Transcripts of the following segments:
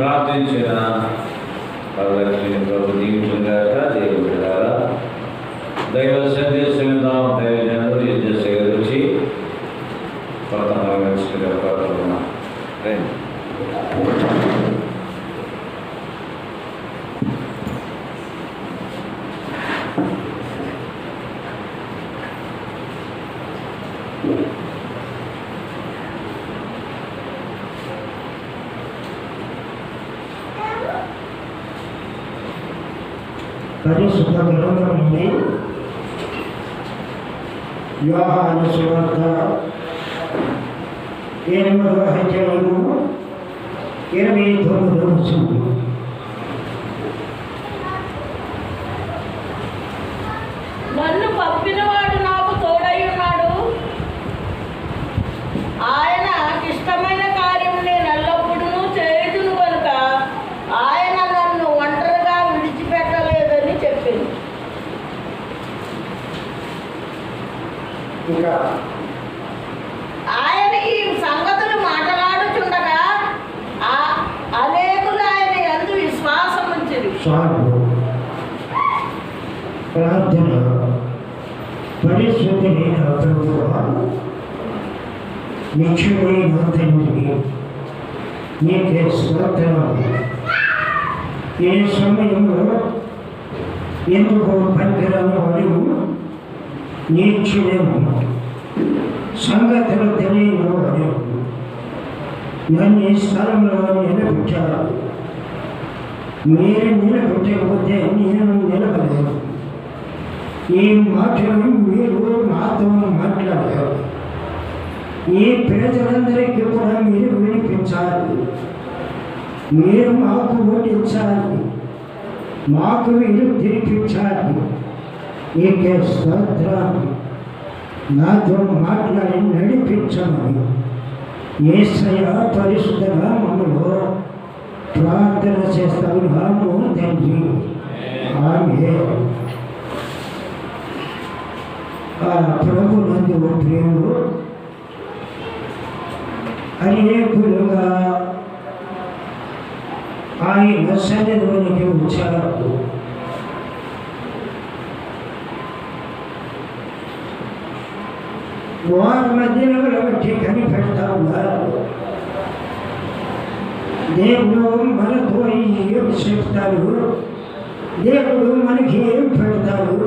ప్రార్థించిన పరలక్ష్మి ప్రభు దీవించుగాక. దేవుడు ద్వారా దైవ సందేశం దైవజనుడు యజ్ఞ సేకరించి ప్రథమంగా కోరుతున్నాం. పరిశుద్ధ గ్రంథం నుండి యోహాను సువార్త 8వ అధ్యాయము 29వ వచనం. నన్ను పంపినవాడు నాకు తోడై ఉన్నాడు. ఆయన ఇష్టమైన కార్యము నేను ఎల్లప్పుడూ చేయుదును కనుక ఆయన నన్ను ఒంటరిగా విడిచిపెట్టలేదని చెప్పింది. ఇంకా ఆయన ఈ సంగతులు మాట్లాడుచుండగా అనేకులు ఆయన యందు విశ్వాసం ఉంచిరి. ప్రార్థన. పరిశుద్ధుడైన ప్రభువా, నిత్యుడైన తండ్రి, నీకే స్తోత్రాలు. ఈ సమయంలో ఎందుకు పనికిరాని వాడు, నీచుడేమో, సంగతులు తెలియని వాడు నన్ను ఈ స్థలంలో నిలబెట్టారు. మీరు నిలబెట్టకపోతే నేను నిలబడలేదు. ఈ మాటలు మీరు నాతో మాట్లాడారు. ఈ ప్రజలందరికీ కూడా మీరు వినిపించాలి. మీరు మాకు ఓడించాలి, మాకు మీరు తినిపించాలి. నీకే స్తోత్రాలు. నాతో మాట్లాడి నడిపించమని యేసయ్య పరిశుద్ధ నామములో ప్రార్థన చేస్తున్నాము తండ్రి. ఆమేన్. ప్రభునందు ప్రియులు అనేకులుగా ఆయన సన్నిధిలోనికి వచ్చారు. వారి మధ్యలో బట్టి కనిపెడతా ఉన్నారు. దేవుడు మనతో ఏం చెప్తాడు, దేవుడు మనకి ఏం పెడతాడు,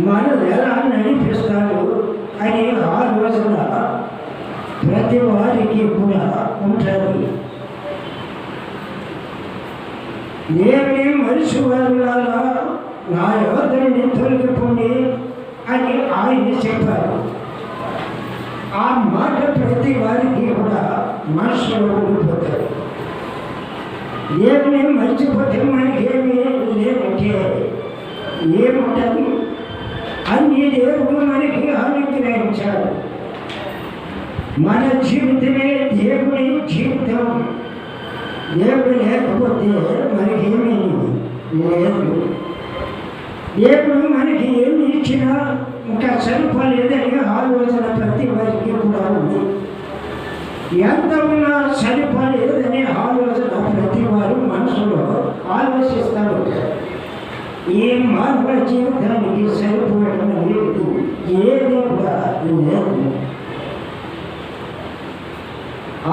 మనం ఎలా నడిపిస్తాడు అని ఆలోచన ప్రతి వారికి కూడా ఉంటుంది. దేవుని మనిషి వారులారా నా యోధుని తొలగిపోండి అని ఆయన చెప్పారు. ఆ మాట ప్రతి వారికి కూడా మనసులో ఉండిపోతారు. దేవుని మర్చిపోతే మనకి ఏమి లేదంటే ఏముంటుంది? అన్ని దేవుడు మనకి అనుగ్రహించాడు. మన జీవితమే దేవుని జీవితం. దేవుడు లేకపోతే మనకేమీ లేదు. దేవుడు మనకి ఏమి ఇచ్చినా ఇంకా సరిపోలేదని ఆలోచన ప్రతి వారికి కూడా ఉంది. ఎంత ఉన్నా సరిపోలేదని ఆలోచన ప్రతి వారు మనసులో ఆలోచిస్తారు. ఈ మానవ జీవితానికి సరిపోవడం లేదు, ఏది కూడా లేదు.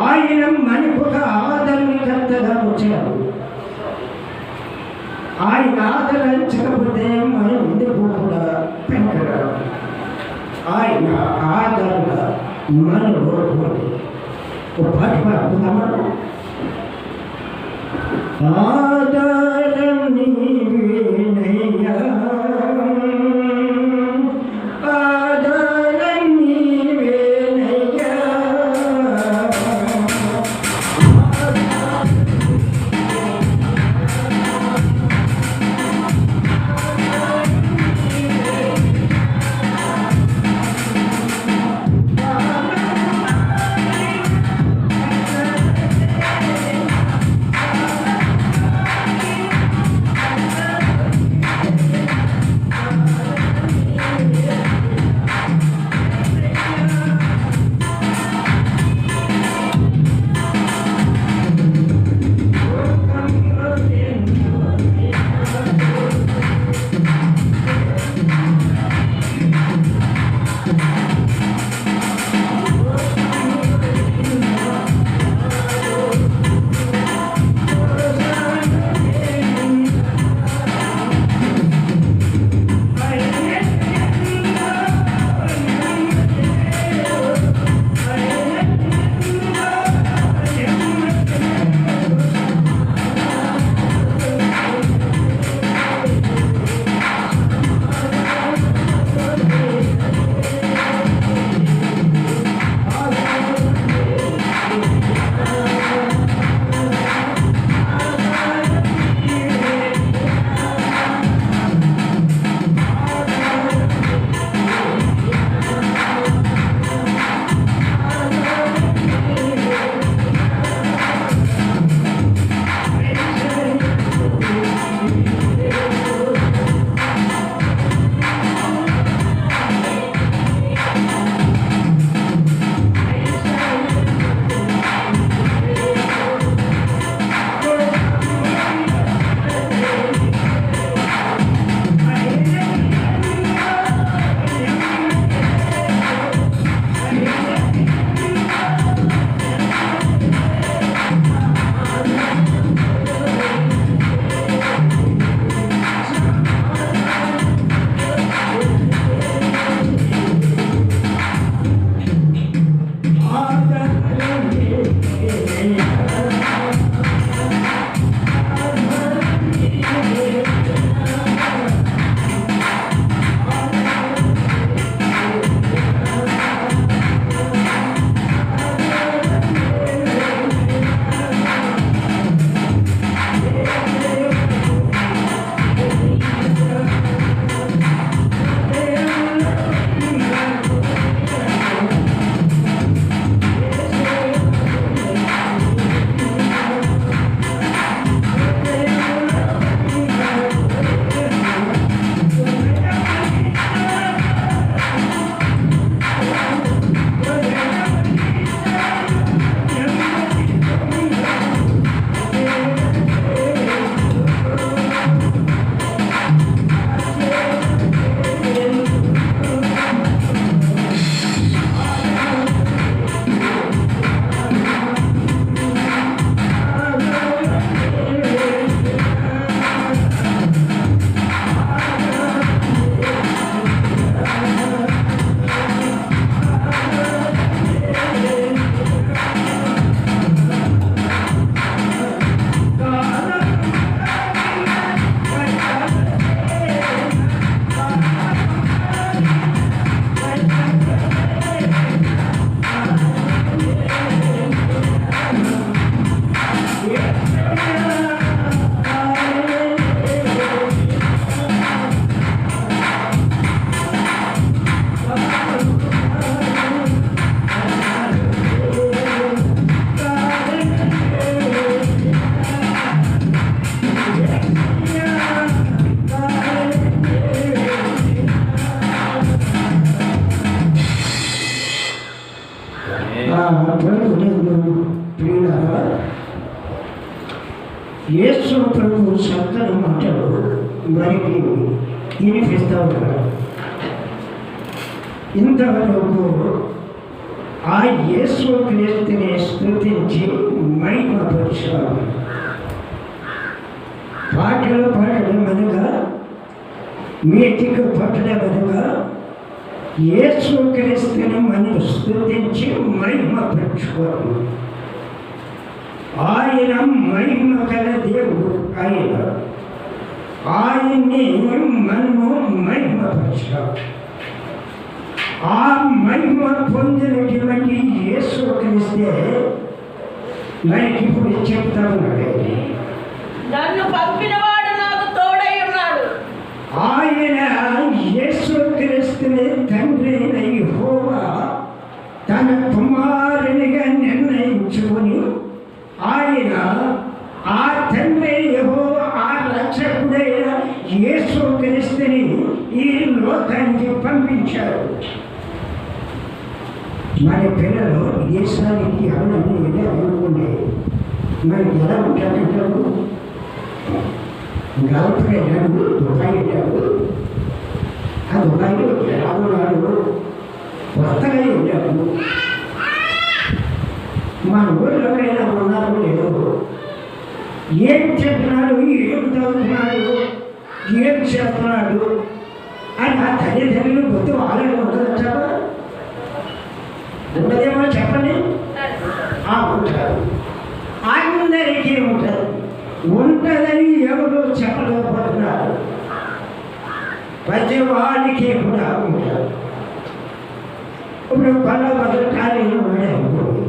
ఆయన మనకు ఒక ఆదరణకర్తగా వచ్చాడు. ఆయన ఆదరించకపోతే మనం ఎందుకు కూడా పెంచగలం. ఆయన ఆదరణ మనలో ఒక పాట పాడుతున్నామా? ఆదరణ నీవేనయ్యా, ఆదరణ నీవేనయ్యా. ప్రభువునందు ప్రియులారా, యేసు ప్రభు చక్కని మాటలు మనకి వినిపిస్తూ ఉన్నారు. ఇంతవరకు ఆ యేసు క్రీస్తుని స్తుతించి మహిమపరిచారు. పాటలు పాడడం అనగా, మీటికి పట్టడం అనగా యేసు క్రీస్తుని మనం స్తుతించి మహిమపరచుకోవాలి. ఆయన మహిమ గల దేవుడు. ఆయన్ని మనము మహిమపరచాలి. ఆ మహిమ పొందినటువంటి యేసు క్రీస్తే మనకి ఇప్పుడు చెప్తా ఉన్నాడు, నన్ను పంపినవాడు నాకు తోడై ఉన్నాడు. ఆయన యేసు క్రీస్తుని తండ్రి అయిన యెహోవా తన కుమారునిగా నిర్ణయించుకొని, ఆయన ఆ తండ్రి యెహోవా ఆ రక్షకుడైన యేసు క్రీస్తుని ఈ లోకానికి పంపించారు. మన పిల్లలు దేశానికి ఎవరన్నా ఏదో అనుకుంటే మనకి ఎలా ఉంటారంటారు? గల్ఫ్ వెళ్ళాడు, దుబాయ్ వెళ్ళాడు. ఆ దుబాయ్లో ఎలా ఉన్నాడు? కొత్తగా వెళ్ళాడు. మన ఊళ్ళోనైనా ఉన్నాడు లేదు, ఏం చెప్తున్నాడు, ఏం చదువుతున్నాడు, ఏం చేస్తున్నాడు అని ఆ తల్లిదండ్రులు గుర్తు వాళ్ళని ఉండదంటావా? ఉండదేమో చెప్పండి. ఉంటారు, అందరికీ ఉంటారు. ఉంటుందని ఎవరు చెప్పలేకపోతున్నారు. ప్రతి వాడికి కూడా ఉంటారు. ఇప్పుడు పనులు మొదలు ఖాళీలు ఉన్నాయనుకోండి,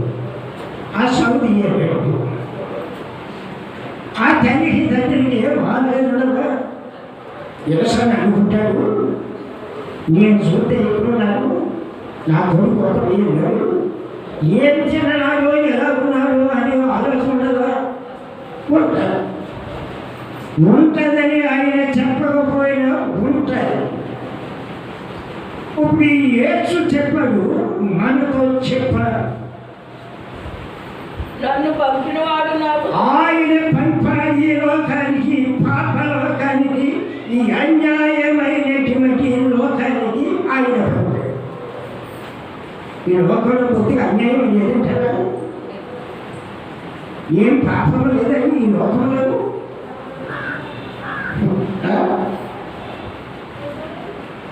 ఆ సౌదీ వెళ్ళాడు. ఆ తల్లికి తండ్రికి వాళ్ళేనుగా వ్యవసాయం అనుకుంటాడు. నేను చూస్తే ఎప్పుడున్నాను, నా కొడుకు ఒక వెళ్ళాడు, ఏం తిన్నాడో ఎలా ఉన్నాడు అని ఆలోచన ఉండదా? ఉంటాడు. ఉంటుందని ఆయన చెప్పకపోయినా ఉంటుంది. ఇప్పుడు యేసు చెప్పాడు, మనతో చెప్పాడు. నన్ను పంపినవాడు నాకు. ఆయన పంపాడు ఈ లోకానికి, పాప లోకానికి, ఈ అన్యాయమైనటువంటి లోకానికి ఆయన పంపాడు. ఈ లోకంలో కొద్దిగా అన్యాయం లేదంటారా? ఏం పాపం లేదని ఈ లోకంలో?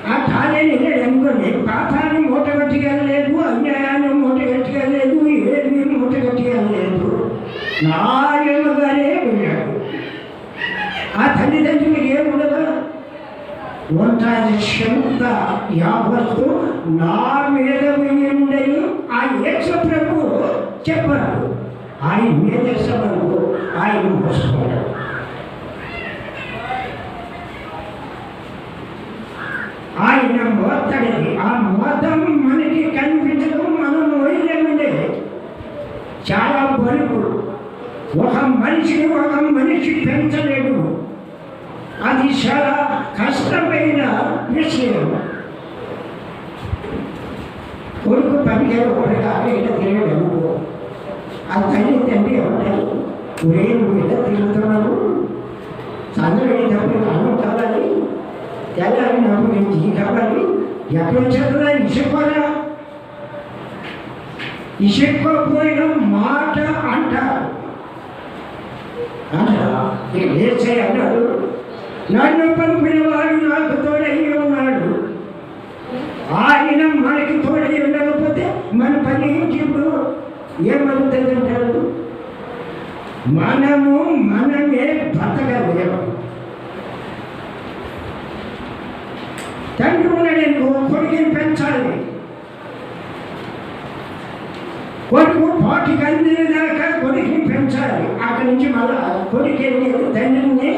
ఆ ఖాళీ అనుకోండి, పాపాన్ని మూటగట్టిగా లేదు, అన్యాయాన్ని మూటగట్టిగా లేదు, ఏమి మూటగట్టిగా లేదు, న్యాయముగానే ఉన్నాడు. ఆ తల్లిదండ్రులు ఏముండదా? ఉంటాది క్షంత యావత్తు నా మీద వేయండని ఆ యేసు ప్రభు చెప్పారు. ఆయన మీద సభకు ఆయన మోసుకున్నాడు. ఆయన మోతడిది. ఆ మోతం మనకి కనిపించడం, మనం మోయలేమంటే చాలా బరువు. ఒక మనిషి పెంచలేడు. అది చాలా కష్టమైన విషయం. కొడుకు పనికేరు ఒకటిగా ఇలా తిరగడం, ఆ తల్లి తండ్రి ఉంటారు. ఒరే నువ్వు ఇలా తిరుగుతున్నావు, చంద్రుడి అన్నం కావాలి, తెల్లారి నాకు నేను టీ కావాలి, ఎక్కడ వచ్చేదా ఇసుకోరా? ఇసుక్కోపోయిన మాట అంటారు. ఇక లేచే అన్నాడు, నన్ను పంపిన వాడు నాకు తోడై ఉన్నాడు. ఆయన మనకి తోడై ఉండకపోతే మన పని ఏంటి? ఇప్పుడు ఏమవుతుంది అంటారు? మనమే బతకలేము. తండ్రి ఉన్నాడనుకో, కొడుకుని పెంచాలి. కొడుకు పాటికి అందిన దాకా కొడుకుని పెంచాలి. అక్కడి నుంచి మళ్ళా కొడుకు తండ్రిని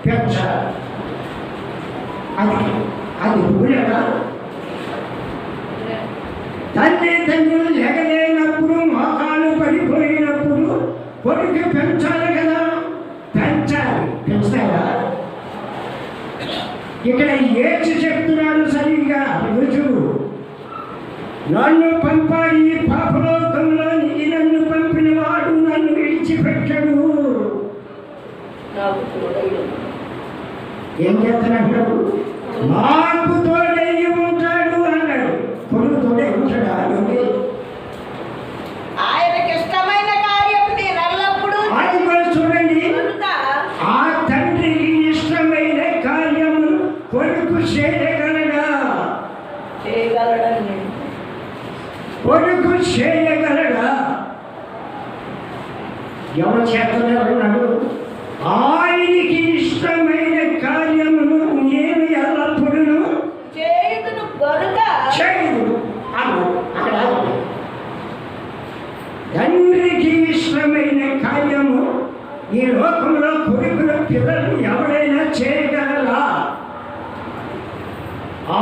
పెంచాలి. అది ఊరేగా. తల్లిదండ్రులు ఎగలేనప్పుడు, మోకాలు పడిపోయినప్పుడు కొడుకు పెంచాలి కదా, పెంచాలి. పెంచుతారా? ఇక్కడ ఏడ్చి చెప్తున్నాడు సరిగ్గా రుజువు. నన్ను పంపాడు ఈ పాపలోకంలోనికి, నన్ను పంపిన వాడు నన్ను విడిచిపెట్టడు. నాకు తోడై ఉన్నాడు. ఏం చేస్తానంటాడు? నాకు తోడై ఉంటాడు అన్నాడు. కొడుకు తోడై ఉంటాడా? ఆయనకి ఇష్టమైన కార్యం నేను ఎల్లప్పుడూ ఆయన కూడా చూడండి, కనుక ఆ తండ్రికి ఇష్టమైన కార్యము కొడుకు చేయగలడా? చేయగలడని కొడుకు చేయగలడా? ఎవరు చేస్తున్నాడు? ఆయనకి ఇష్టమైన కార్యమును నేను ఎల్లప్పుడూ చేయుదును గనుక చేయదు అన్నాడు. అక్కడ తండ్రికి ఇష్టమైన కార్యము ఈ లోకంలో కొడుకుల పిల్లలు ఎవరైనా చేయగలరా?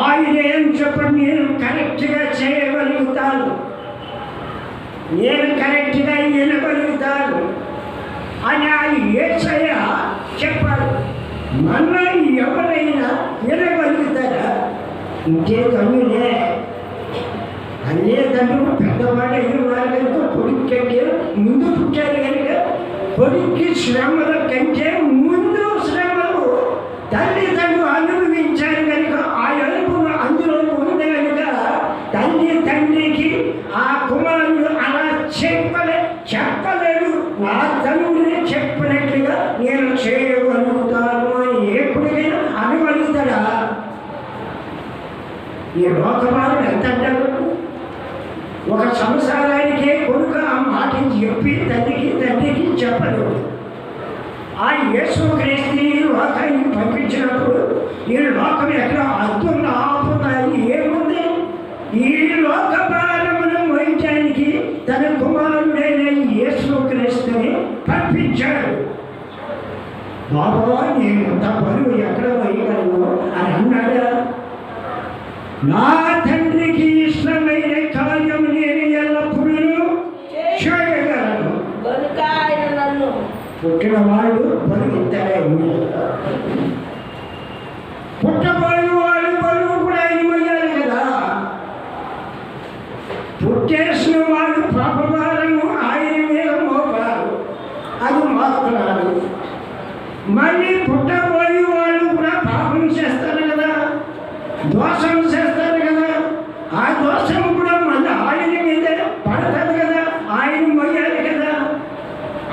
ఆయన ఏం చెప్పండి, నేను కరెక్ట్గా చేయగలుగుతాను, నేను కరెక్ట్గా వినగలుగుతాను అని ఆయన యేసయ్య చెప్పాడు. మళ్ళా ఎవరైనా వినగలుగుతారా? ఇంకే తమ్ముడే అన్నీ తండ్రులు పెద్దవాడు అయిన వారు కనుక కొడుకు కంటే ముందు పుట్టారు కనుక కొడుక్కి శ్రమల కంటే ముందు శ్రమలు తల్లిదండ్రులు అనుభవించారు కనుక ఆ అనుభవం అందులో ఉంది కనుక తల్లి తండ్రికి ఆ కుమారుడు అలా చెప్పలేడు. నా తండ్రిని చెప్పినట్లుగా నేను చేయగలుగుతాను అని ఎప్పుడైనా అనగలుగుతాడా? ఈ లోకవాళ్ళు ఎంత అంటారు? ఒక సంవత్సరానికే కొడుకు ఆ మాట చెప్పి తండ్రికి చెప్పదు. ఆ యేసుక్రీస్తుని లోకానికి పంపించినప్పుడు ఈ లోకం ఎక్కడ అద్దున్న ఆపుతాయి ఏముంది? ఈ లోక భారమును మోయించడానికి తన కుమారుడైన యేసుక్రీస్తుని పంపించాడు. బాబా నేను ఇంత బరువు ఎక్కడ వేయగలను అని అన్నాడా? నా తండ్రికి ఇష్టమైన కార్యం నేను ఎల్లప్పుడూ చేయగలను. గనుక ఆయన నన్ను పుట్టిన వాళ్ళు బరువుతారే, పుట్టబోయే వాళ్ళు బరువు కూడా ఆయన మొయ్యాలి కదా. పుట్టేసిన వాళ్ళు పాపభారము ఆయన మీద మోపారు, అది మోస్తున్నారు. మళ్ళీ పుట్టబోయే వాళ్ళు కూడా పాపం చేస్తారు కదా, దోషం చేస్తారు కదా. ఆ దోషం కూడా మళ్ళీ ఆయన మీద పడుతుంది కదా, ఆయన మొయ్యాలి కదా.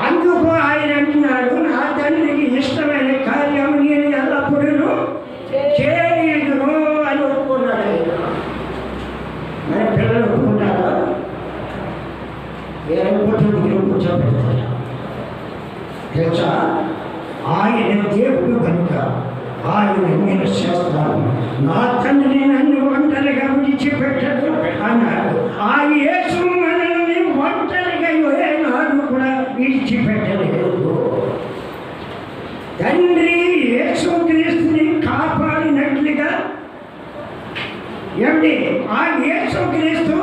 అందుకు ఆయన అంటున్నాడు, నా తండ్రికి ఇష్టమైన కార్యం నేను ఎల్లప్పుడూ చేయదును అని ఒప్పుకున్నాడు. మన పిల్లలు ఒప్పుకుంటారా? వేరే పుట్టిన కూర్చోబెడతారు తెలుసా? ఆయన దేవుడు కనుక ఆయన నేను చేస్తాను, నా తండ్రి నన్ను ఒంటరిగా విడిచిపెట్టడు అన్నాడు. ఆ యేసు మనల్ని ఒంటరిగా ఏనాడు కూడా విడిచిపెట్టలేదు. తండ్రి యేసుక్రీస్తుని కాపాడినట్లుగా ఏమిటి? ఆ యేసుక్రీస్తు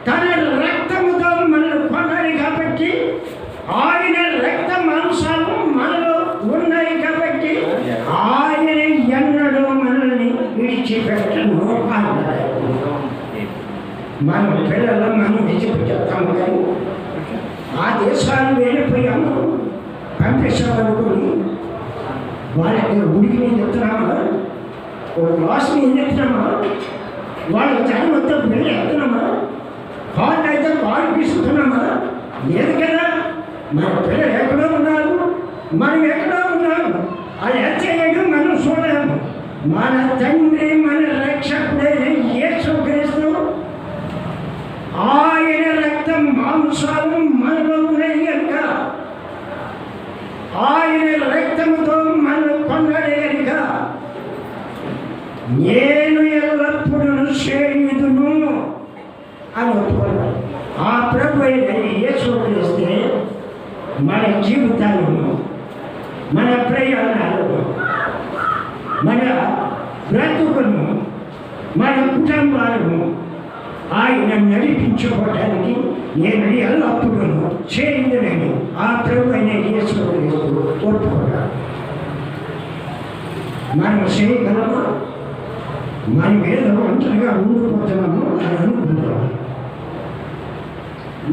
తన రక్తముతో మనల్ని కొన్నాడు కాబట్టి, ఆయన రక్త మాంసాలు మనలో ఉన్నాయి కాబట్టి ఆయన ఎన్నడూ మనల్ని విడిచిపెట్టను అన్నాడు. మన పిల్లలు మనం విడిచిపెట్టాము కానీ ఆ దేశాలు వెళ్ళిపోయాము పంపిస్తామనుకుని వాళ్ళకి ఉడికి మీద ఎత్తున్నామా, ఒక గ్లాస్ మీద ఎత్తున్నామా, వాళ్ళ జన్మతో వెళ్ళి ఎత్తున్నామా, వాళ్ళు అయితే వాళ్ళు తీసుకున్నామా? లేదు కదా. మన పిల్లలు ఎక్కడో ఉన్నారు, మనం ఎక్కడో ఉన్నాము. అది ఎత్తేయడు మనం చూడలేము. మన తండ్రి మన రక్షకుడైన యేసుక్రీస్తు ఆయన రక్తం మాంసాలు మనలో ఉన్నాయి కనుక, ఆయన రక్తముతో మనం కొన్నాడే కనుక నేను ఎల్లప్పుడూ చేయుదును అని ఒప్పుకున్నాడు. ఆ ప్రభు అయిన యేసుక్రీస్తే మన జీవితాలను, మన ప్రయాణాలను, మన బ్రతుకును, మన కుటుంబాలను ఆయన నడిపించుకోవడానికి నేను ఎల్లప్పుడూ చేయుదునని ఆ ప్రభు అయిన యేసుక్రీస్తు ఒప్పుకున్నాడు. మనం చేయగలమా? మనం ఏదో ఒంటరిగా ఉండిపోతున్నాము అని అనుకుంటాం.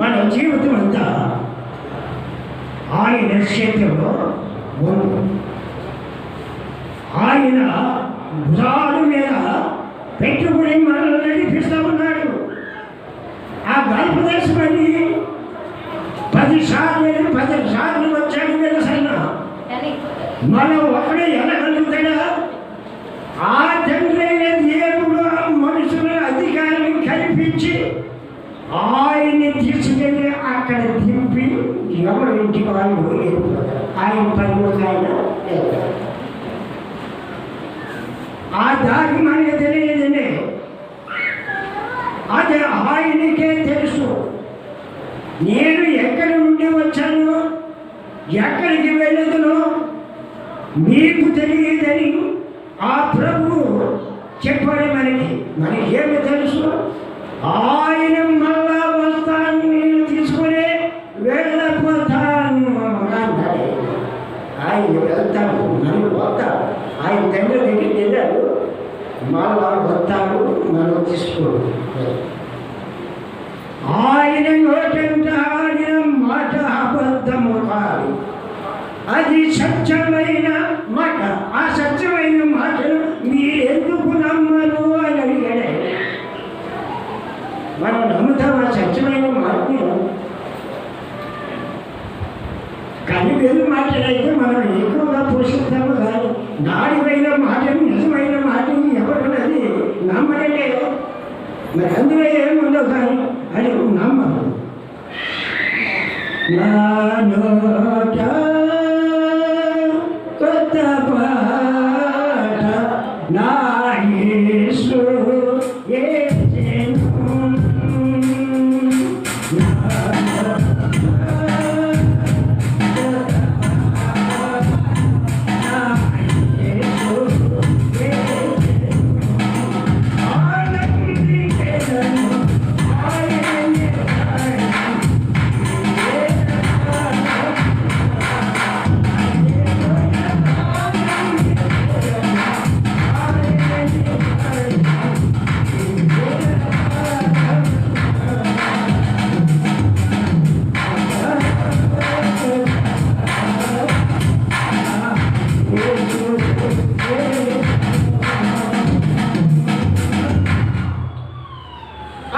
మన జీవితం అంతా ఆయన చేతిలో ఉంది. ఆయన భుజాల మీద పెట్టుకుని మనల్ని నడిపిస్తూ ఉన్నాడు. ఆ గల్పదేశమని 10 సార్లు వచ్చాడు తెలుసన్నా. మనం ఒకడే ఎనగలుగుతాడా? ఆ తండ్రి అయిన దేవుడు మనుషుల అధికారాన్ని కల్పించి ఆయన్ని తీసుకెళ్ళి అక్కడ దింపి ఎవరి ఇంటికి వాళ్ళు వెళ్ళిపోతారు. ఆయన పని ఆయన ఆ దారి మనకి తెలియదండి. అది ఆయనకే తెలుసు. నేను ఎక్కడి నుండి వచ్చాను, ఎక్కడికి వెళ్ళదునో మీకు తెలియదని ఆ ప్రభువు చెప్పాడు. మనకి ఏమి తెలుసు? ఆయన మళ్ళా వస్తాను, నేను తీసుకుని వెళ్ళిపోతాను అన్నాడు. ఆయన వెళ్తాడు, మనం పోతాం. ఆయన తండ్రి దగ్గరికి వెళ్ళాడు, మళ్ళా వస్తాడు, మనం తీసుకోడు. ఆయన నోటంట ఆడిన మాట అబద్ధము కాదు, అది సత్యమైన మాట. ఆ సత్యమైన మాటను మీరు ఎందుకు నమ్మరు అని అడిగాడు. మనం నమ్ముతాం ఆ సత్యమైన మాటని. కానీ వేరు మాటలైతే మనం ఎక్కువగా పోషిస్తాము. కానీ నాడిమైన మాటను, నిజమైన మాటను ఎవరున్నది నమ్మడంటే మరి అందులో ఏముందో కానీ అది నమ్మరు. నా నోట కొత్త పాట నా యేసు యేసెను.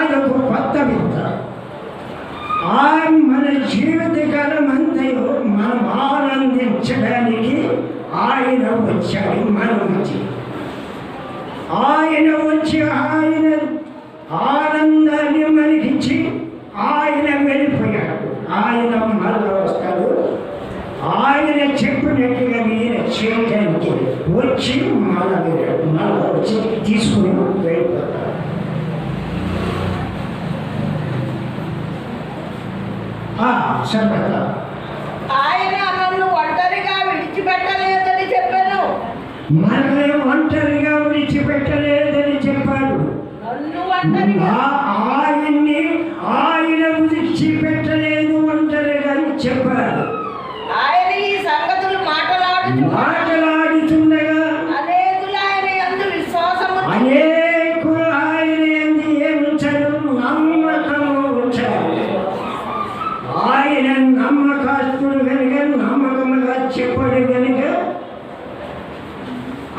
అదొక కొత్త విద్య. మన జీవితకాలం అంతయో మనం ఆనందించడానికి ఆయన వచ్చాడు. ఆయన వచ్చి ఆయన ఆనందాన్ని మనకిచ్చి ఆయన వెళ్ళిపోయాడు. ఆయన మళ్ళీ వస్తాడు. ఆయన చెప్పినట్టుగా మీరు చేయడానికి వచ్చి మళ్ళీ వచ్చి తీసుకుని వెళ్ళిపోతాడు. ఆయన నన్ను ఒంటరిగా విడిచిపెట్టలేదని చెప్పాను. మనల్ని ఒంటరిగా విడిచిపెట్టలేదని చెప్పాడు. ఆయన్ని ఆయన విడిచిపెట్టలేదు ఒంటరిగా చెప్పాడు. ఆయన ఈ సంగతులు మాట్లాడుతుండగా అనేకులు ఆయన యందు ఏమి ఉంచారు? నమ్మకము ఉంచారు. ఆయన నమ్మకస్తుడు కనుక, నమ్మకముగా చెప్పాడు కనుక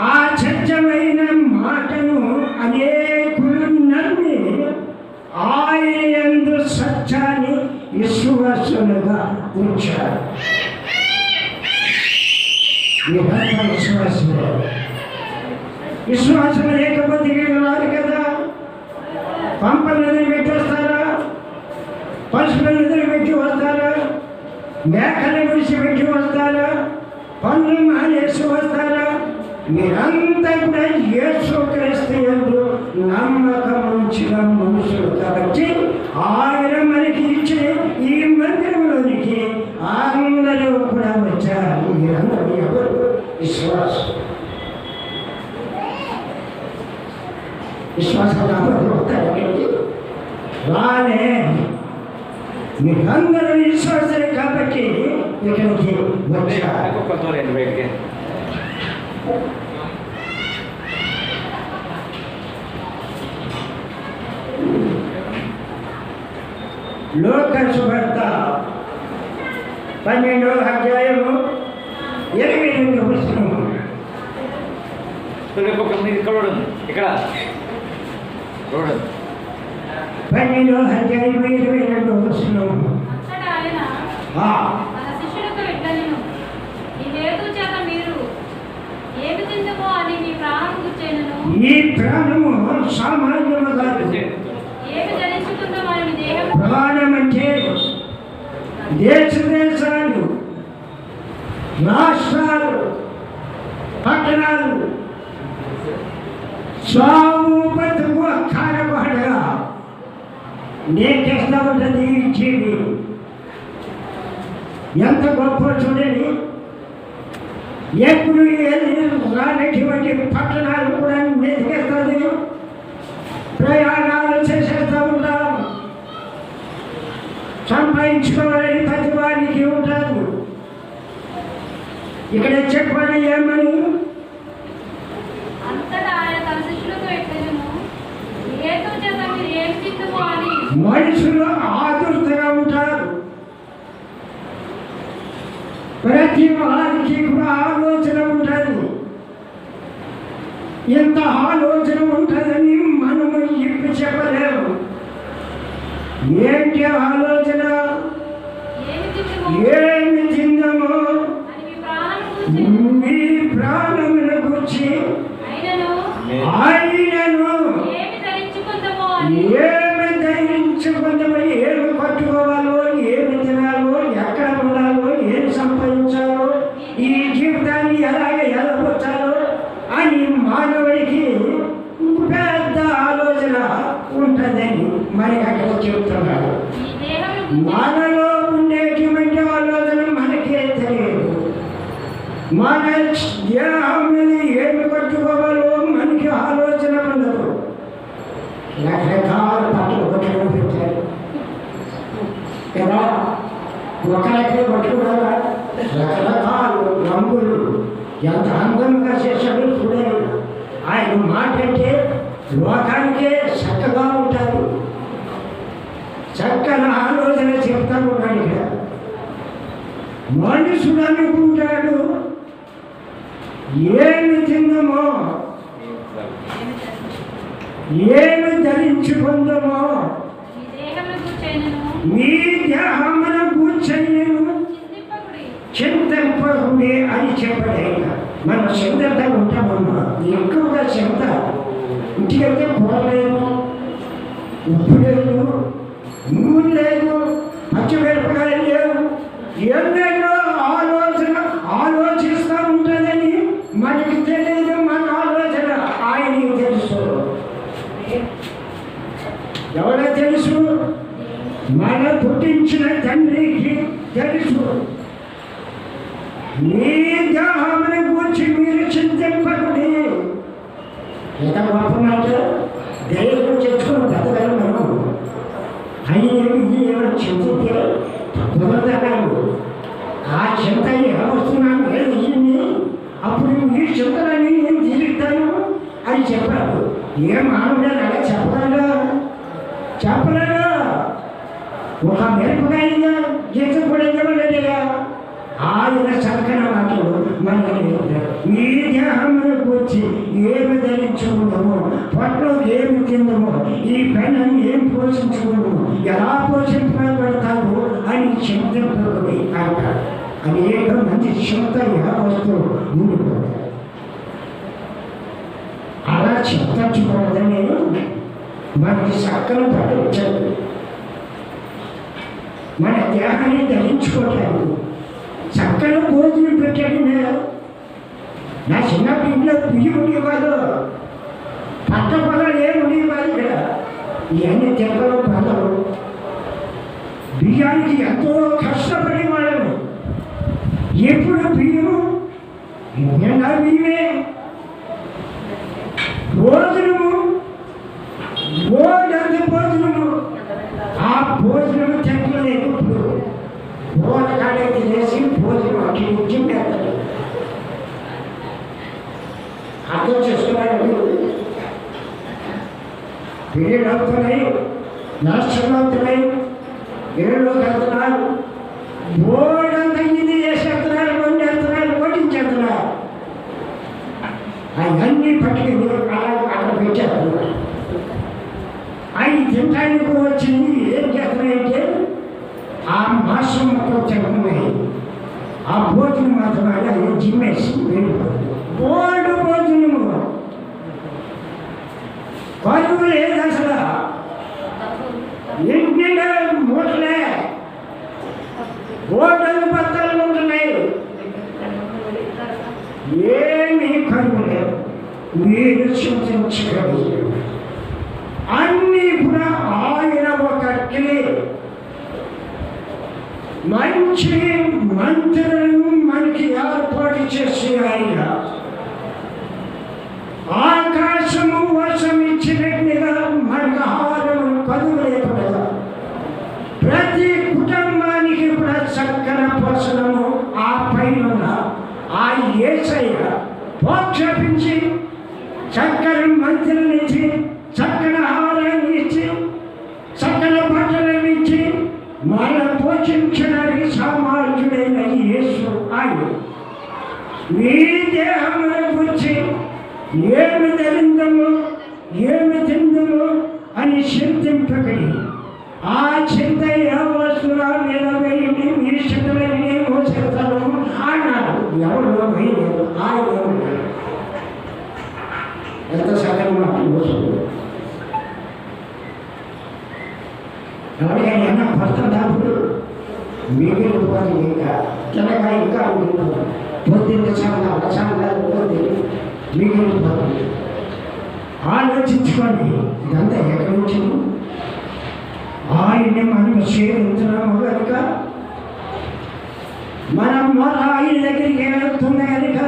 ఆ సత్యమైన మాటను అనేకులు నమ్మి ఆయన యందు సత్యాన్ని విశ్వాసులుగా ఉంచారు. విశ్వాసం లేకపోతే రాదు కదా. పంపలను పెట్టి వస్తారా? పశువులను పెట్టి వస్తారా? మేకలు విడిచిపెట్టి వస్తారా? పనులు మానేసి వస్తారా? మీరంతా కూడా యేసుక్రీస్తు యందు నమ్మకం ఉంచిన మనుషులు కాబట్టి ఆయన మనకి ఇచ్చిన ఈ మందిరంలోనికి అందరూ కూడా వచ్చారు. మీరందరూ ఎవరు? విశ్వాసం కాబట్టి రాలే. మీరందరూ విశ్వాసే కాబట్టి ఇక్కడికి వచ్చారు. లోకాసు వార్త 12వ అధ్యాయము 22వ వచనము. ఇక్కడ 12వ అధ్యాయం 22వ వచనము. అక్కడ ఆయన తన శిష్యులకు వెళ్ళెను, ఈ హేతు చేత మీరు ఏమి తిందుమో అని మీ ప్రాణం గుర్చెను, ఈ ప్రాణము సామాన్యము కాదు. ఏమి ధరించుకుందామో అని మీ దేహం. ప్రాణం అంటే దేశాలు, రాష్ట్రాలు, పట్టణాలు, స్వాము బతుకు కారపడగా నేర్చేస్తూ ఉంటుంది ఈ జీవి. ఎంత గొప్ప చూడండి. ఎప్పుడు రానటువంటి పట్టణాలు కూడా వెతికేస్తుంది, ప్రయాణాలు చేసేస్తూ ఉంటాం. సంపాదించుకోవాలని ప్రతి వారికి ఉంటారు. ఇక్కడ చెప్పాలి ఏమని, అంతటా ఆయన తన శిష్యులకు వెళ్ళెను, ఈ హేతు చేత మీరు ఏమి తిందుమో అని. మనుషులు ఆదుర్తగా ఉంటారు. ప్రతి వారికి కూడా ఆలోచన ఉంటుంది. ఎంత ఆలోచన ఉంటుందని మనము ఇప్పుడు చెప్పలేము. ఏంటి ఆలోచన? ఏమి తిందుమో ఏమి తిందామో అని మీ ప్రాణం గుర్చెను. మీ ప్రాణమును గురించి ఆయనను ఏమి ధరించుకుందామో అని. ఏమి ధరించుకుందామో, ఏమి కట్టుకోవాలో, ఏమి తినాలో, ఎక్కడ ఉండాలో, ఏమి సంపాదించాలో, ఈ జీవితాన్ని ఎలాగే ఎలగొచ్చాలో అని మానవుడికి పెద్ద ఆలోచన ఉంటుందని మరి అక్కడ చెబుతున్నారు. ఈ దేహమును గుర్చెను. మనలో ఉండేటువంటి ఆలోచన మనకే తెలియదు. మన దేహం మీద ఏమి కట్టుకోవాలో మనకి ఆలోచన ఉండదు. రకరకాల బట్టలు కొట్టుకుని పెట్టారు కదా, ఒకరికి కొట్టుకున్నారా, రకరకాల రంగులు ఎంత అందంగా చేశాడు చూడండి. ఆయన మాట అంటే లోకానికే చక్కగా ఉంటారు. చక్కని ఆలోచన చెప్తా ఉన్నాడు. ఇక్కడ మనుషుడు అనుకుంటాడు ఏమి తిందమో, ఏమి ధరించుకుందామో, ఈ దేహమును గుర్చెను. మీ దేహమున కూర్చొని చింతింపకుడి. చింతింపకుడి అని చెప్పాడు ఆయన. మనం చింతతో ఉంటామమ్మా, ఎక్కువగా చింత. ఇంటికైతే పోలేదు, ఉప్పు లేదు, నూనె లేదు, పచ్చిమిరపకాయలు లేవు, ఎన్నెన్నో ఆలోచిస్తూ ఉంటుందని మనకి తెలియదు. మన ఆలోచన ఆయనకి తెలుసు. ఎవరో తెలుసు? మన పుట్టించిన తండ్రికి తెలుసు. మీ దేహమును గురించి మీరు చింతింపకుడి. ఎంత గొప్ప మాట. ధైర్యం తెచ్చుకుని బతకాలి మనం. అని ఏమైనా చింతితే కుదరదన్నాడు. ఆ చింత వస్తున్నాను ఈయన్ని, అప్పుడు ఈ చింతలని నేను తీరుతాను అని చెప్పాడు. ఏ మానవుడు అలా చెప్పగలడా? చెప్పలేదా? ఒక మిరపకాయ ఎంత కూడా ఇవ్వలేదుగా. ఆయన చక్కని మాటలు మనకి ఈ దేహంలోకి వచ్చి ఏమి ధరించుకుందామో, పొట్టలోకి ఏమి తిందామో, ఈ పెళ్ళని ఏం పోషించుకుందామో, ఎలా పోషింపబడతాము అని చింతింపబడి అంటారు. అనేక మంది చింత వస్తూ ఉండిపోతారు. అలా చింతించకూడదని మనకి చక్కని పట్టు వచ్చారు. మన దేహాన్ని ధరించుకోవటానికి చక్కని భోజనం పెట్టాడు. నా చిన్నప్పుడు ఇంట్లో బియ్యం ఉండేవాళ్ళు, పంట పొలాలు ఏమి ఉండేవాళ్ళు. ఇక్కడ ఇవన్నీ తెగలు పొలాలు, బియ్యానికి ఎంతో కష్టపడేవాళ్ళము. ఎప్పుడు బియ్యము నిన్న బియ్యమే. భోజనము భోజనంత భోజనము, ఆ భోజనము చెప్పలేదు. ఇప్పుడు భోజనాన్ని తినేసి భోజనం అటు నుంచి పెడతాడు. అర్థం చేసుకున్నాడు. పెళ్ళిళ్ళు అవుతున్నాయి, నష్టం అవుతున్నాయి, ఏళ్ళలోకి వెళ్తున్నారు, బోర్డంతా ఇది చేసేస్తున్నారు, వండేస్తున్నారు, వడ్డించేస్తున్నారు. అవన్నీ పట్టుకుని అక్కడ పెట్టేస్తున్నారు. అవి తినడానికి వచ్చింది ఏం చేస్తున్నాయంటే ఆ మాసం మొత్తం తింటున్నాయి. ఆ భోజనం మాత్రం అలా జిమ్మేసి వెళ్ళిపోతుంది. బోర్డు భోజనము కరువు లేదు అసలు. ఇంటిలో మూటలే బోర్డులు బత్తలు ఉంటున్నాయి. ఏమీ కరువు లేదు. మీరు చింతించగలరు. అన్నీ కూడా ఆయన ఒక మంచి మంత్రులను మనకి ఏర్పాటు చేసి ఆయన ఆకాశము వర్షం ఇచ్చినట్టుగా మనకు ఆహారం కరువు లేకుండా ప్రతి కుటుంబానికి కూడా చక్కని పోషణము ఆ పైన ఆ యేసయ్య ప్రోక్షేపించి చక్కని మంత్రులను ఇచ్చి చక్కని ఆహారాన్ని ఇచ్చి చక్కని బట్టలను ఇచ్చి మన పోషించడానికి సామాన్యుడైన యేసు ఆయన మీ దేహముల గురించి ఏమి ధరిందమో ఏమి తిందమో అని చింతింపకడి. ఆ చింత ఏ వస్తువుల మీద వేయండి, మీ చింతలని నేను మోసేస్తాను అన్నాడు. ఎవరు వేయలేదు, ఆయన ఎంత సగం మోసుడు. ఎవరికైనా పడుతున్నప్పుడు మిగిలిపోయి ఇంకా తినగా ఇంకా పొద్దున్న సంఘాలు పొద్దున్న మిగిలిపోతుంది. ఆలోచించుకోండి, ఇదంతా ఎక్కడి నుంచి ఆయన్ని మనం సేవించున్నాము కనుక మనం ఆయన దగ్గరికి వెళ్తుంది కనుక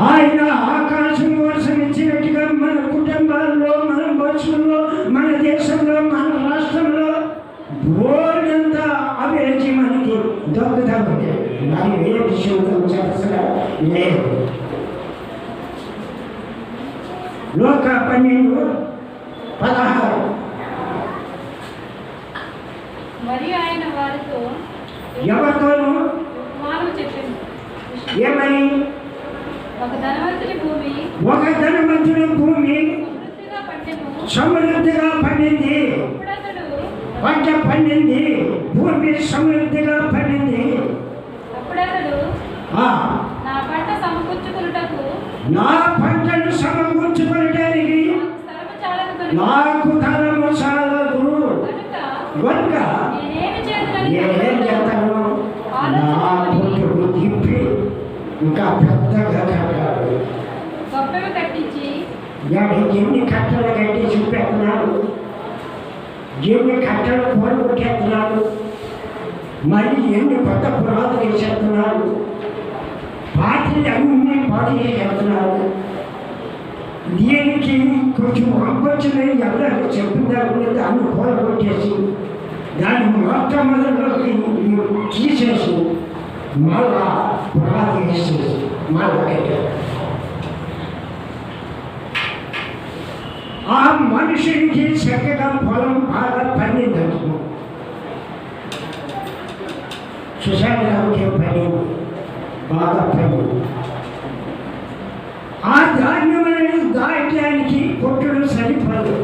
ఆయన ఆకాశం వర్షం ఇచ్చినట్టుగా మన కుటుంబాల్లో, మన బస్సుల్లో, మన దేశంలో, మన రాష్ట్రంలో బోర్డంతా అభిరుచి మనకి దొక్కుతుంది. మరి ఏ విషయంతో చేస్తా లేదు. లోక 12:16 మరి ఆయన వారితో ఎవరితోనూ చెప్పింది, ఏమని? ఒక ధనవంతుడి భూమి సమృద్ధిగా పండింది, పంట పండింది, భూమి సమృద్ధిగా పండింది. అప్పుడతడు నా పంటను సమకూర్చుకోవడానికి నాకు తరము చాలదు కనుక నేనేం చేస్తాను, నా పుట్టుకు తిప్పి ఇంకా పెద్దగా కట్టాడు. ఎన్ని కట్టలు కట్టి చూపెడుతున్నాడు, ఎన్ని కట్టలు కూడగొట్టేస్తున్నాడు, మళ్ళీ ఎన్ని కొత్త పురాతలు వేసేస్తున్నాడు, పాత్రలు అన్నీ పాడు చేసేస్తున్నాడు. దీనికి కొంచెం ఆపొచ్చిందని ఎవరైనా చెప్పిందా అన్ని కూడగొట్టేసి దాన్ని మొట్టమొదటిలోకి తీసేసి మళ్ళా పురాతలు వేసేసి మళ్ళా కట్టాడు. ఆ మనుషునికి చక్కగా పొలం బాగా పండిందంట. సుశాంతరావుకి పండింది, బాగా పండింది. ఆ ధాన్యం అనేది దాయడానికి కొట్టుడు సరిపడదు.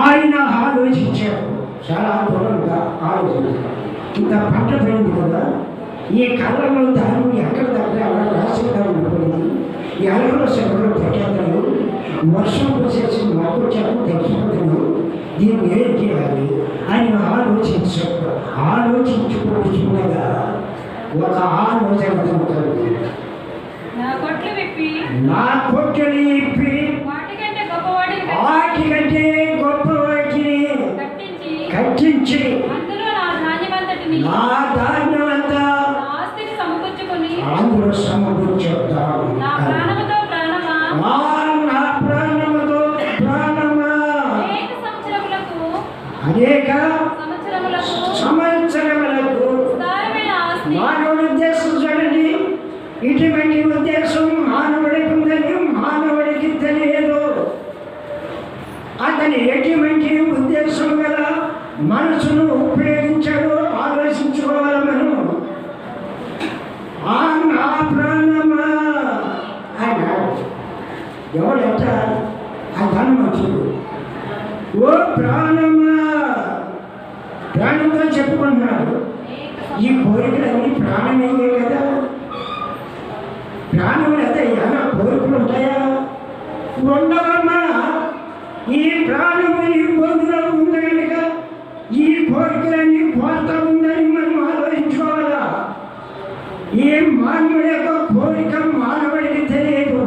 ఆయన ఆలోచించారు, చాలా దూరంగా ఆలోచించారు. ఇంత పంట పోయింది కదా, ఈ కళ్ళలో ధాన్యం ఎక్కడ దగ్గర అలా రాసిగా ఉండిపోయింది, ఈ అలలో సెలవులు పెట్టేస్తాను, వర్షం వచ్చేసి మాకు చెప్పు తెచ్చిపోతాను, దీన్ని ఏం చేయాలి అని ఆలోచించుకుంటుండగా ఒక ఆలోచన కలుగుతుంది. నా కొట్టుని ఇప్పి వాటికంటే గొప్ప వాటిని కట్టించి నా ధాన్యం అంతా అందులో సమకూర్చేద్దాం. నా ప్రాణముతో ప్రాణమా అనేక సంవత్సరములకు మానవుడి ఉద్దేశం చూడండి. ఇటువంటి ఉద్దేశం మానవుడికి ఉందని మానవుడికి తెలియదు. అతని ఎటువంటి ఉద్దేశం ఓ ప్రాణమా, ప్రాణంతో చెప్పుకుంటున్నాడు. ఈ కోరికలన్నీ ప్రాణమయ్యే కదా. ప్రాణం లేదా ఏమైనా కోరికలు ఉంటాయా? ఉండవమ్మా. ఈ ప్రాణము ఈ బొందులో ఉంది కనుక ఈ కోరికలన్నీ కోరుతా ఉందని మనం ఆలోచించుకోవాలా. ఈ మానవుడి యొక్క కోరిక మానవుడికి తెలియదు.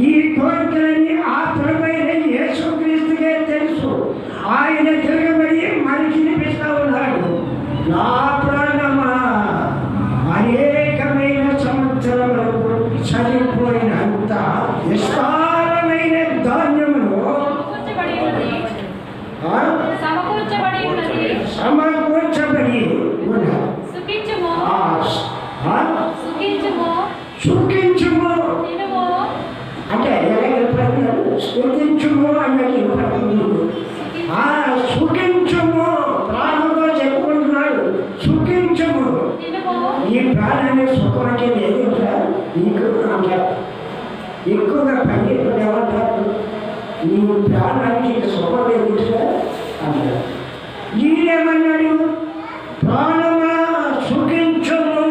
ఈ కోరికలన్నీ ఆ ప్రభువైన యేసుక్రీస్తుకే తెలుసు. ఆయన తిరగబడి మనకి వినిపిస్తా ఉన్నాడు. నా ప్రాణమా, అనేకమైన సంవత్సరములకు సరిపోయినంత విస్తారమైన ధాన్యమును సమకూర్చబడి సుఖించుము అంటే సుఖించుము అన్నది సుఖించుము. ప్రాణంతో చెప్పుకుంటున్నాడు సుఖించుము. ఈ ప్రాణాన్ని సుఖమంటే లేదు నీకు అంటారు. ఎక్కువగా పనిచేయకుండా ఏమంటారు, నీవు ప్రాణానికి సుఖం లేదు అంటారు. ఈయనేమన్నాడు, ప్రాణమా సుఖించుము,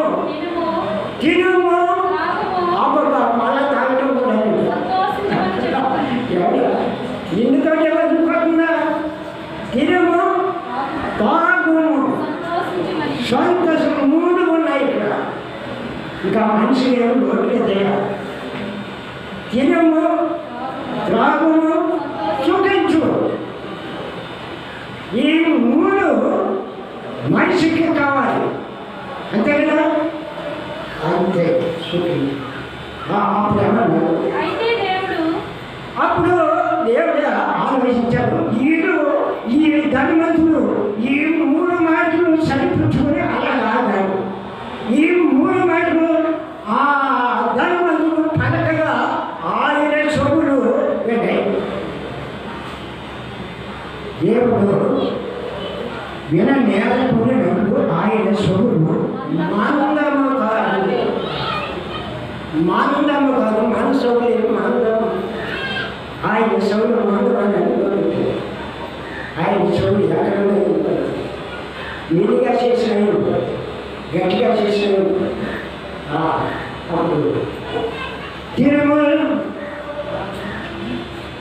తినుము. అప్పుడు మళ్ళా తాగటం కూడా ఎందుతో ఎవరిపోతుందా? తినుము, తాగుము, సంతోషం, మూడు ఉన్నాయి ఇక్కడ. ఇంకా మనిషి ఏమి దొరకలేదయా. తినము, త్రాగుము, సుఖించు. ఈ మూడు మనిషికి కావాలి, అంతే కదా. అంతే సుఖించు. అప్పుడు దేవుడు ఆలోచించాడు, వీడు ఈ ధనవంతుడు ఈ మూడు మాటలు సరిపుచ్చుకొని అలా కాదు. ఈ మూడు మాటలు ఆ ధనవంతుడు పలకగా ఆయన సొమ్ములు వెళ్ళాయి. దేవుడు విన నేర్పుకున్నప్పుడు ఆయన సొమ్ములు మానందము కాదు, మానందము కాదు, మన సొమ్ములు మానందము. ఆయన సొమ్ములు మానవాన్ని ఆయన సొమ్ములు ఎక్కడ నీటిగా చేసిన గట్టిగా చేసిన అప్పుడు తినము,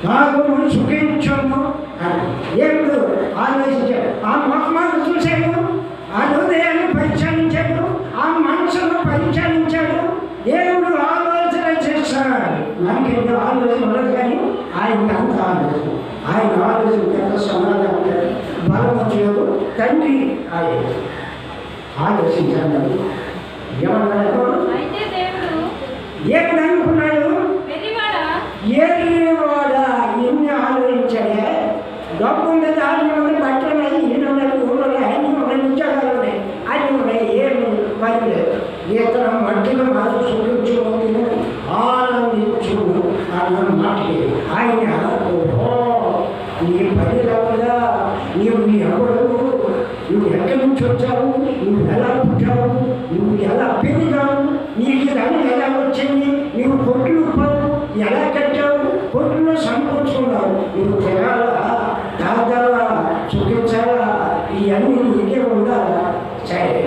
తాగుము, సుఖించము అని దేవుడు ఆలోచించాడు. ఆ మొహమ్మను చూశాడు, ఆ హృదయాన్ని పరిచయించాడు, ఆ మనసును పరిచయించాడు. దేవుడు ఆలోచన చేస్తాడు. మనకి ఆలోచన ఉండదు కానీ ఆయన అంత ఆలోచన. ఆయన ఆలోచన ఎంత సమాధానం బలపరచు తండ్రి ఆయన ఆలోచించాడు. ఏమన్నాడు? దేవుడు అనుకున్నాడు, ఏరివాడా ఎన్ని ఆలోచించాడే. డబ్బు ఉంది, దాని ఉంది, బట్టలు ఉన్నాయి, ఇల్లు ఉన్నాయి, ఊళ్ళు ఉన్నాయి, అన్నీ ఉన్నాయి, ఉద్యోగాలు ఉన్నాయి, అన్నీ ఉన్నాయి, ఏమి పని లేదు. ఇతర మట్టిలో మాకు సుఖించుకోవాలి, ఆనందించు అన్న మాటకి ఆయన నీ పని రాకుండా నీవు నీ ఎవరు, నువ్వు ఎక్కడి నుంచి వచ్చావు, నువ్వు ఎలా పుట్టావు, నువ్వు ఎలా పెరిగావు, నీకు ధనం ఎలా వచ్చింది, నువ్వు కొట్లు ఎలా కట్టావు, కొట్టులో సంతోషిస్తున్నావు, నువ్వు తినాలా, తాగాలా, సుఖించాలా, ఇవన్నీ నీకే ఉండాలా. సరే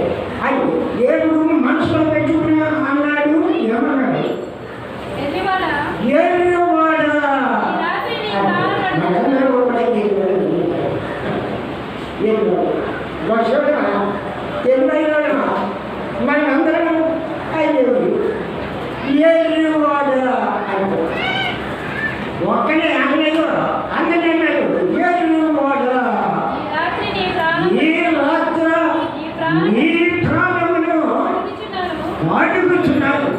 అని దేవుడు మనసులో పెట్టుకున్నా అన్నాడు. ఏమన్నాడు? తెలివైన మనందరం అయ్యేది ఏరువాడ అంటే ఒక్కనే అనలేదు, అన్నదన్నాడు ఏరువాడ. ఈ రాత్ర నీ ప్రాణమును అడుగుతున్నాడు.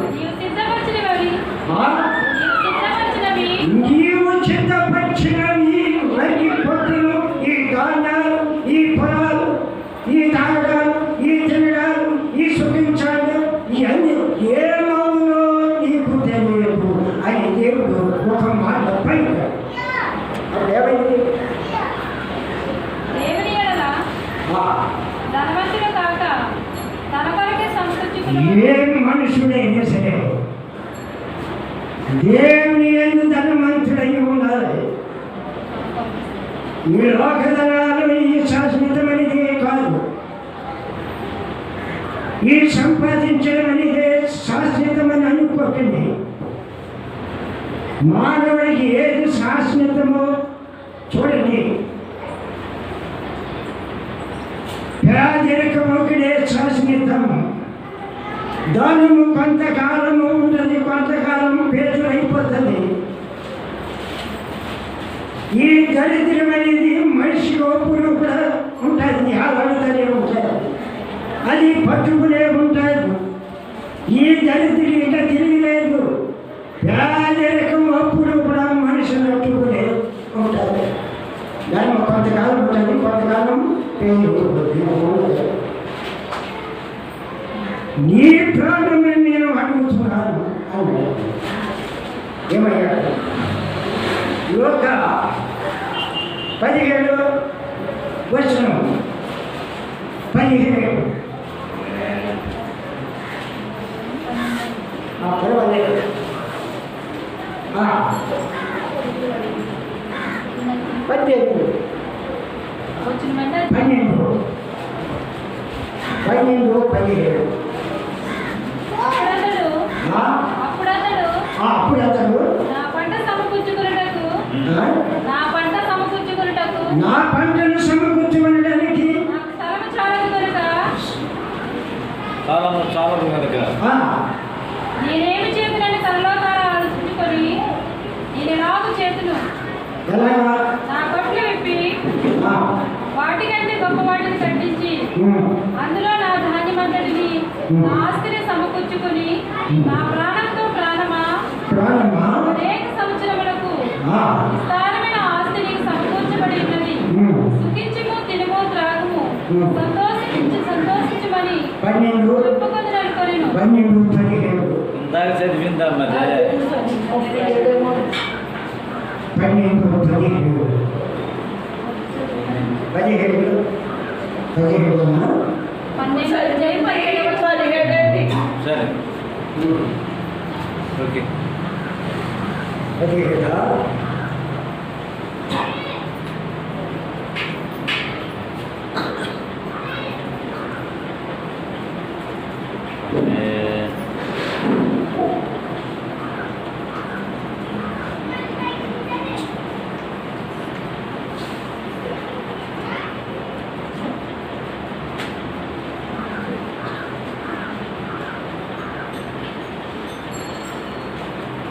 నీవు సిద్ధపరిచినవి వరి పొట్టులు, ఈ ధాన్యాలు, ఈ పొలాలు, ఈ తాగడాలు, ఈ తినడాలు, ఈ సుఖించాలు, ఇవన్నీ ఏమవునో నీకు తెలియదు అని దేవుడు ఒక మాట పైన ఏమైంది? ఏ మనుషుడైనా సరే దేవుని యందు ధనవంతుడై ఉండాలి. ఈ లోకధనాలు ఈ శాశ్వతమైనదే కాదు, ఈ సంపాదించడం అనేది శాశ్వతమని అనుకోకండి. మానవుడికి ఏది శాశ్వతమో చూడండి. పేదరికం ఒకటే శాశ్వతం. ధనము కొంతకాలము ఉంటుంది, కొంతకాలం పేదలు అయిపోతుంది. ఈ దరిద్రం అనేది మనిషికి ఒప్పుడు కూడా ఉంటుంది, ఆడుతూనే ఉంటుంది, అది పట్టుకునే ఉంటాడు. ఈ దరిద్రం ఇంకా తిరిగిలేదు. పేదరికం అప్పుడు కూడా మనిషిని పట్టుకునే ఉంటుంది. దాని కొంతకాలం ఉంటుంది, కొంతకాలం పేదరికం. నీ ప్రాణం నేను అడుగుతున్నాను అన్నాడు. ఏమయ్యా? లోక 17 వచనం 17 పర్వాలేదు. వచ్చిన వెంటనే 12 17 అప్పుడు అతడు అప్పుడు నా పంట సమకూర్చుకొనుటకు నా పంటను సమకూర్చుకొనడానికి నాకు స్థలము చాలదు కనుక చాలదు కనుక నేనేమి చేతులని తనలో తాను ఆలోచించుకొని నేను ఎలాగూ చేతును, ఎలాగా? నా కొట్లు విప్పి వాటికంటే గొప్ప వాటిని కట్టించి అందులో నా ధాన్యమంతటిని నా ఆస్తిని సమకూర్చుకొని నా ప్రాణంతో ప్రాణమా అనేక సంవత్సరములకు విస్తారమైన ఆస్తి నీకు సమకూర్చబడి ఉన్నది. సుఖించుము, తినుము, త్రాగుము, సంతోషించమని చెప్పుకొని అనుకొనెను. ఇందాక చదివిందమ్మా 17 సరే ఓకే.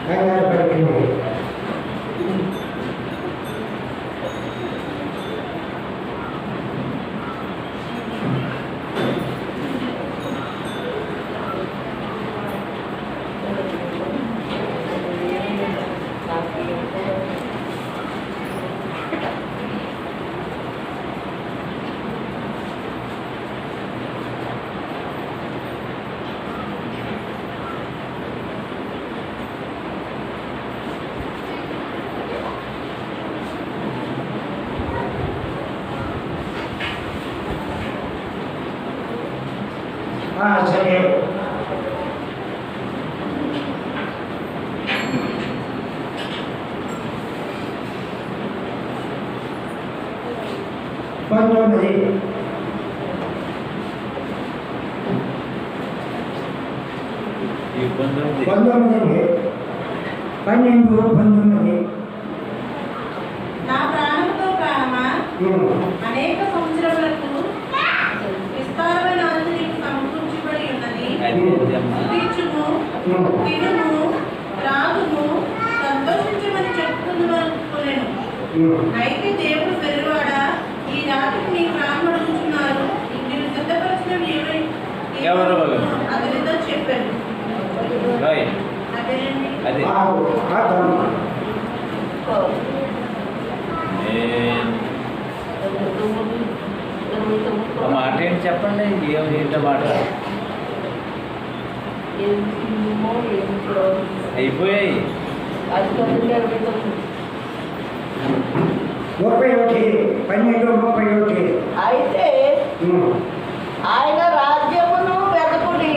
కంగారు పడకండి. సరే పంతొమ్మిది ఈ 19 12 నా ప్రాణంతో ప్రాణమా అనేక సంవత్సరములకు విస్తారమైన ఆస్తి నీకు సమకూర్చబడి ఉన్నది. సుఖించుము, తినుము, త్రాగుము, సంతోషించమని చెప్పుకుందుకొనెను. అయితే దేవుడు పెరుగువాడా, ఈ రాత్రికి నీ ప్రాణం అడుగుతున్నారు, నేను సిద్ధపరచినవి ఎవరు? అతనితో చెప్పాను. అదేనండి. అదే మాట ఏంటి చెప్పండి. ఏంటో మాట అయిపోయాయి. 31 అయితే ఆయన రాజ్యమును వెతుకుడి,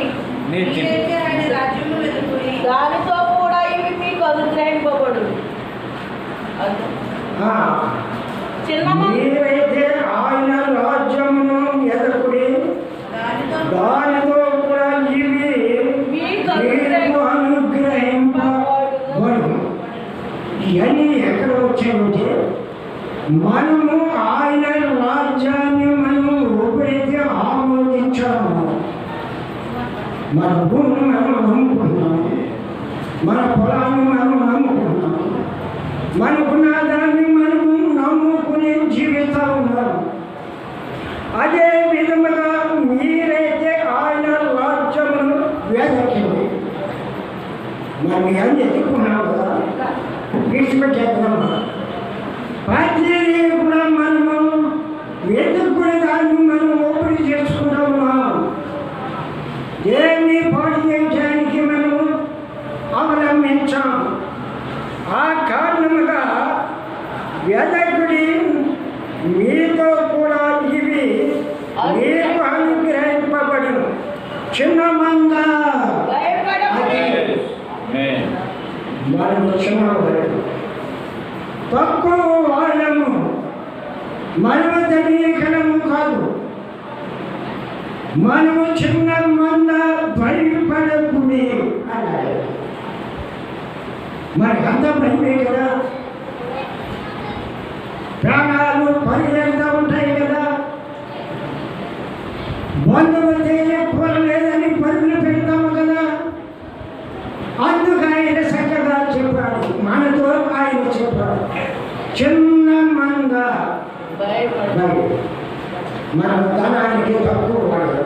మీరైతే ఆయన రాజ్యమును వెతుకుడి, దానితో కూడా ఇవి మీకు అనుగ్రహింపబడు. చిన్న మీరైతే ఆయన రాజ్యమును ఎదకుడి, దానితో కూడా ఇవి మీకు అనుగ్రహింపబడు. ఇవన్నీ ఎక్కడ వచ్చాయంటే మనము ఆయన రాజ్యాన్ని మనము ఎప్పుడైతే ఆమోదించామో మన భూమిని మనం నమ్ముకున్నాము, మన పొలాన్ని మనం నమ్ముకున్నాము, మనకున్న దాన్ని మనము నమ్ముకుని జీవిస్తూ ఉన్నాము. అదే విధముగా మీరైతే ఆయన రాజ్యమును వెదకండి. మనం ఏం ఎదుర్కొన్నాం కదా, విడిచిపెట్టేస్తున్నాం. ప్రతిదీ కూడా మనము వెతుక్కునే దాన్ని మనం ఓపిక చేసుకుంటూ ఉన్నాం. దేన్ని పాడు చేయడానికి మనము అవలంబించాం. ఆ కారణముగా వెదకుడి, మీతో కూడా ఇవి మీకు అనుగ్రహింపబడును. చిన్న మంద మనము చిన్నవాడు, తక్కువ వాళ్ళము, మనము ధనీకరము కాదు, మనము చిన్న మంద, భయపడకుడి అన్నాడు. మరి అంత భయమే కదా, ప్రాణాలు పరిగెడుతూ ఉంటాయి కదా. బంధువులు తెలియకపోలేదని పరుగులు పెడతాము కదా. అందుకు ఆయన చక్కగా చెప్పాడు, మనతో ఆయన చెప్పాడు, చిన్న మంద మన ధనానికి తక్కువ వాడు,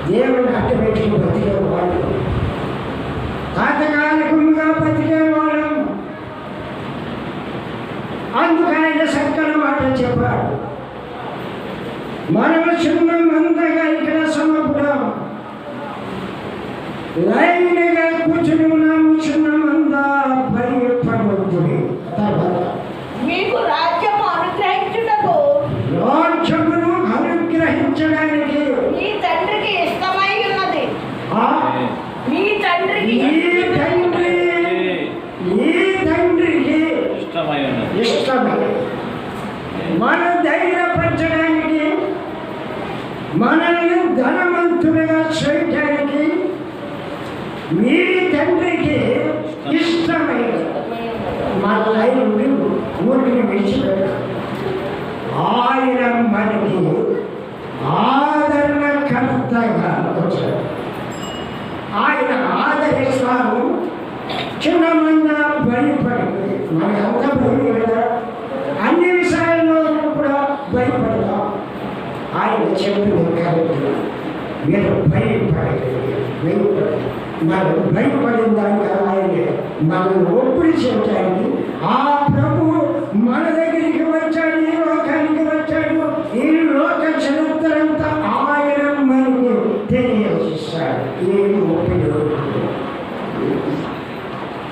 దేవుని అట్టు పెట్టుకుని బతికేవాడు, తాతకాలికంగా బతికేవాడు. అందుకు ఆయన చక్కని మాట చెప్పాడు. మనము చిన్న మందగా ఇక్కడ సమకూడాం, లైన్గా కూర్చుని ఉన్నాము. చిన్న మంద భయపడవద్దు. మీకు రాజ్యము అనుగ్రహించుటకు, రాజ్యమును అనుగ్రహించడానికి మీ తండ్రికి ఇష్టమై ఉన్నది. మీ ఈ తండ్రికి తండ్రికి ఇష్టమై ఉన్నది. ఇష్టమై మన ధైర్యపరచడానికి, మనల్ని ధనవంతులుగా చేయడానికి మీ తండ్రికి ఇష్టమైన మన లైన్ ఊరిని విడిచిపెట్టారు. ఆయన మనకి ఆదరణకర్తగా వచ్చారు. ఆయన ఆదరిస్తాము. చిన్న మంద భయపడింది, మనకంతా భయం కదా, అన్ని విషయాల్లో కూడా భయపడతాం. ఆయన చెప్పింది కాబట్టి మీరు భయపడలేదు. మనం భయపడిన దానికి ఆయన మనం ఒప్పుడు చేయడానికి ఆ ప్రభు మన దగ్గరికి వచ్చాడు, ఈ లోకానికి వచ్చాడు. ఈ లోక చరిత్రంతా ఆయన మనకి తెలియజేస్తాడు. ఏమి ఒప్పుడు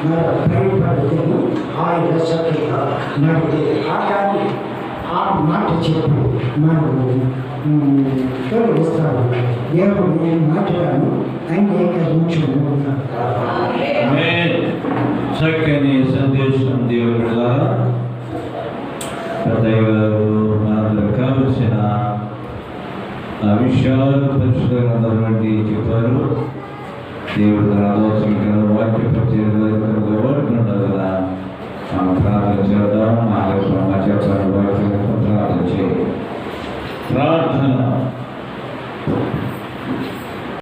మన భయపడితే ఆయన సత్యంగా మనకి ఆ మాట చెప్పి మనము తొలగిస్తాము. దేవుని మాటలను అంగీకరించు. చక్కని సందేశం దేవుడు పెద్దయ్య గారు మనకు కావలసిన ఆ విషయాలు పరిశుభ్రమైనటువంటి చెప్పారు. దేవుడు తన దోషంగా వాక్య పరిచయం కదా. మనం ప్రార్థన చేద్దాం. మా చెప్పారు వాక్యం ప్రార్థన చేయాలి. ప్రార్థన